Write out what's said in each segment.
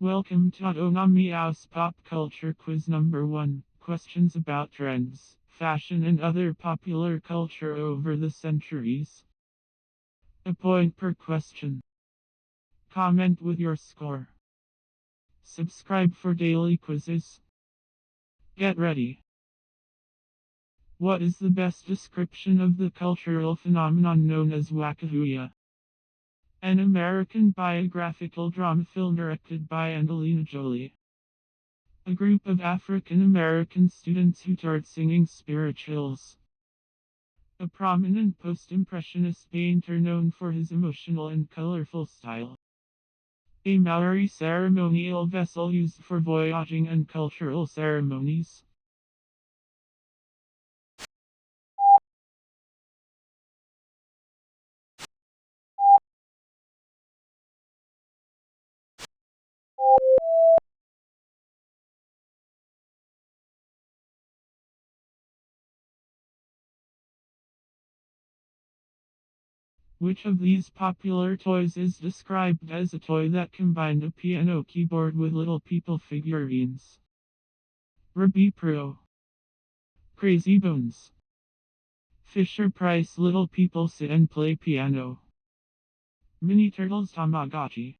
Welcome to Oddonomous Pop Culture Quiz number 1. Questions about trends, fashion, and other popular culture over the centuries. A point per question. Comment with your score. Subscribe for daily quizzes. Get ready. What is the best description of the cultural phenomenon known as Waka Huia? An American biographical drama film directed by Angelina Jolie. A group of African American students who toured singing spirituals. A prominent post-impressionist painter known for his emotional and colorful style. A Maori ceremonial vessel used for voyaging and cultural ceremonies. Which of these popular toys is described as a toy that combined a piano keyboard with little people figurines? Aerobie Pro. Crazy Bones. Fisher Price Little People Sit and Play Piano. Mini Turtles Tamagotchi.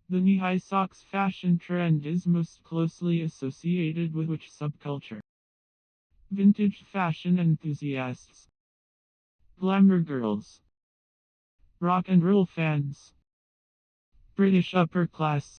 The knee-high socks fashion trend is most closely associated with which subculture? Vintage fashion enthusiasts. Glamour girls. Rock and roll fans. British upper class.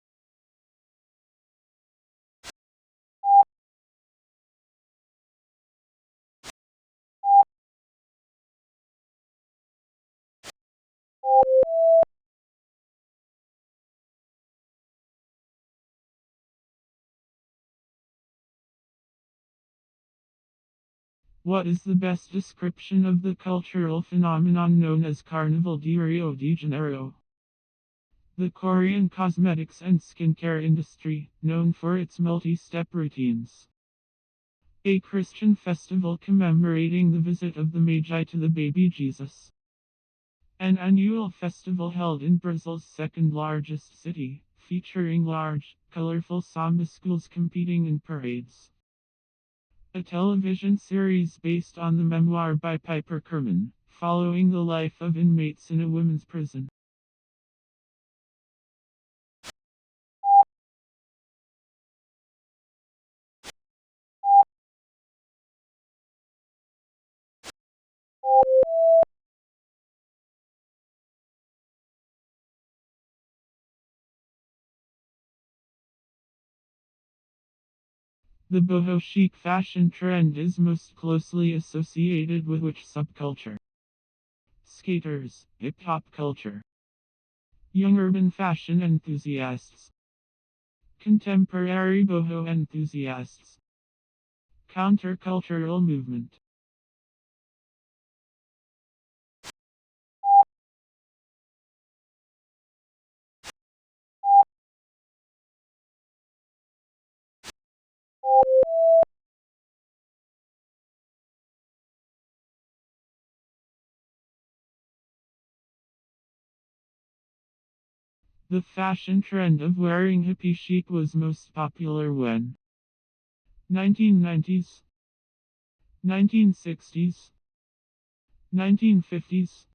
What is the best description of the cultural phenomenon known as Carnaval de Rio de Janeiro? The Korean cosmetics and skincare industry, known for its multi-step routines. A Christian festival commemorating the visit of the Magi to the baby Jesus. An annual festival held in Brazil's second largest city, featuring large, colorful samba schools competing in parades. A television series based on the memoir by Piper Kerman, following the life of inmates in a women's prison. The boho chic fashion trend is most closely associated with which subculture? Skaters, hip hop culture. Young urban fashion enthusiasts. Contemporary boho enthusiasts. Countercultural movement. The fashion trend of wearing hippie chic was most popular when 1990s, 1960s, 1950s,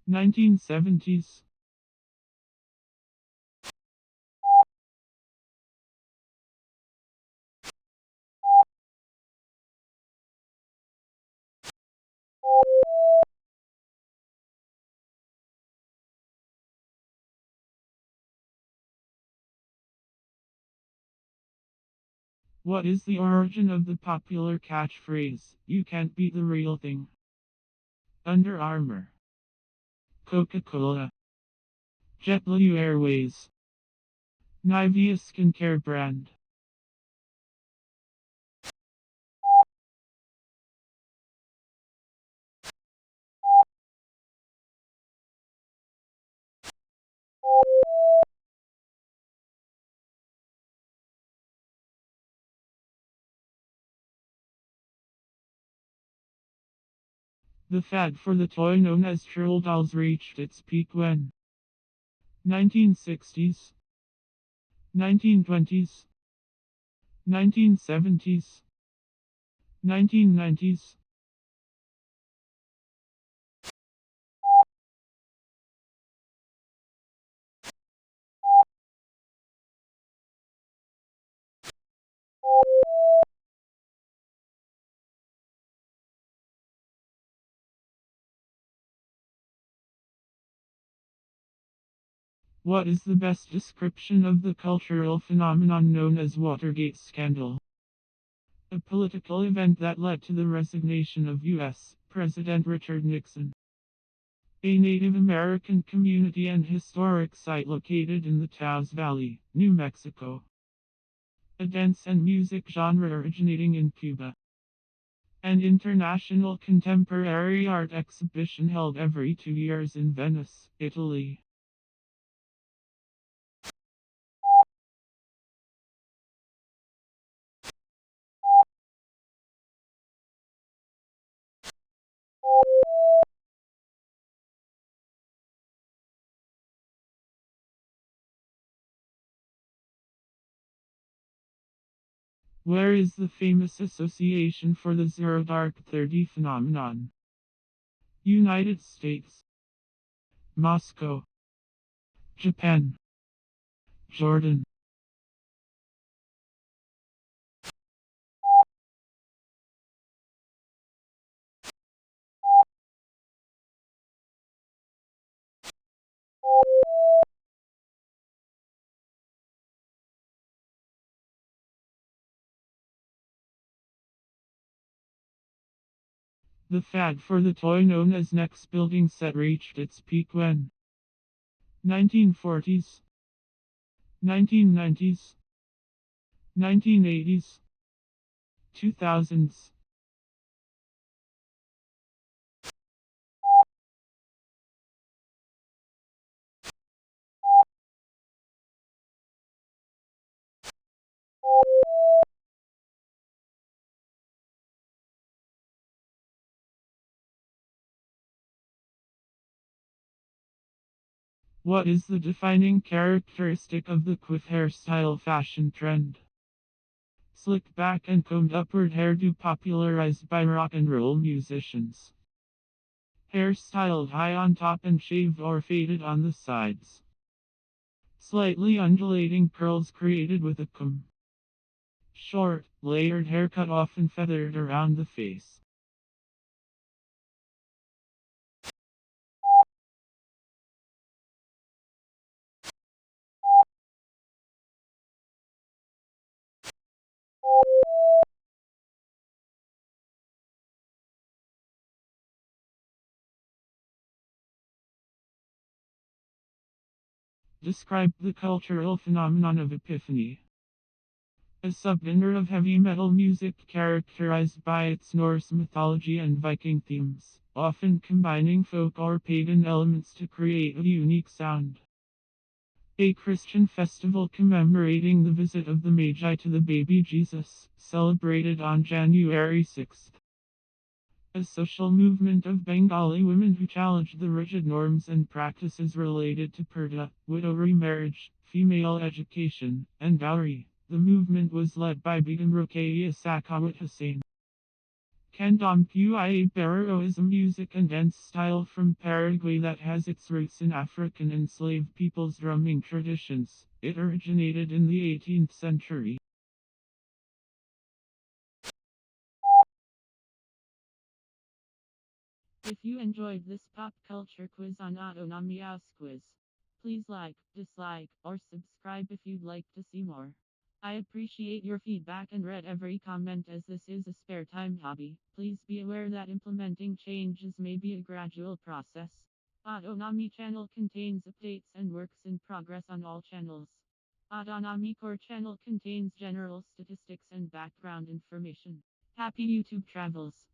1970s. What is the origin of the popular catchphrase, "You can't beat the real thing"? Under Armour, Coca-Cola, JetBlue Airways, Nivea skincare brand. The fad for the toy known as troll dolls reached its peak when 1960s, 1920s, 1970s, 1990s. What is the best description of the cultural phenomenon known as Watergate scandal? A political event that led to the resignation of U.S. President Richard Nixon. A Native American community and historic site located in the Taos Valley, New Mexico. A dance and music genre originating in Cuba. An international contemporary art exhibition held every 2 years in Venice, Italy. Where is the famous association for the Zero Dark 30 phenomenon? United States, Moscow, Japan, Jordan. The fad for the toy known as Next Building Set reached its peak when 1940s, 1990s, 1980s, 2000s. What is the defining characteristic of the quiff hairstyle fashion trend? Slick back and combed upward hairdo popularized by rock and roll musicians. Hair styled high on top and shaved or faded on the sides. Slightly undulating curls created with a comb. Short, layered haircut often feathered around the face. Describe the cultural phenomenon of epiphany. A subgenre of heavy metal music characterized by its Norse mythology and Viking themes, often combining folk or pagan elements to create a unique sound. A Christian festival commemorating the visit of the Magi to the baby Jesus, celebrated on January 6th. A social movement of Bengali women who challenged the rigid norms and practices related to purdah, widow remarriage, female education, and dowry. The movement was led by Begum Rokeya Sakawat Hussain. Candomblé is a music and dance style from Paraguay that has its roots in African enslaved peoples' drumming traditions. It originated in the 18th century. If you enjoyed this pop culture quiz on Oddonomous Quiz, please like, dislike, or subscribe if you'd like to see more. I appreciate your feedback and read every comment as this is a spare time hobby. Please be aware that implementing changes may be a gradual process. Autonomy channel contains updates and works in progress on all channels. Autonomy core channel contains general statistics and background information. Happy YouTube travels!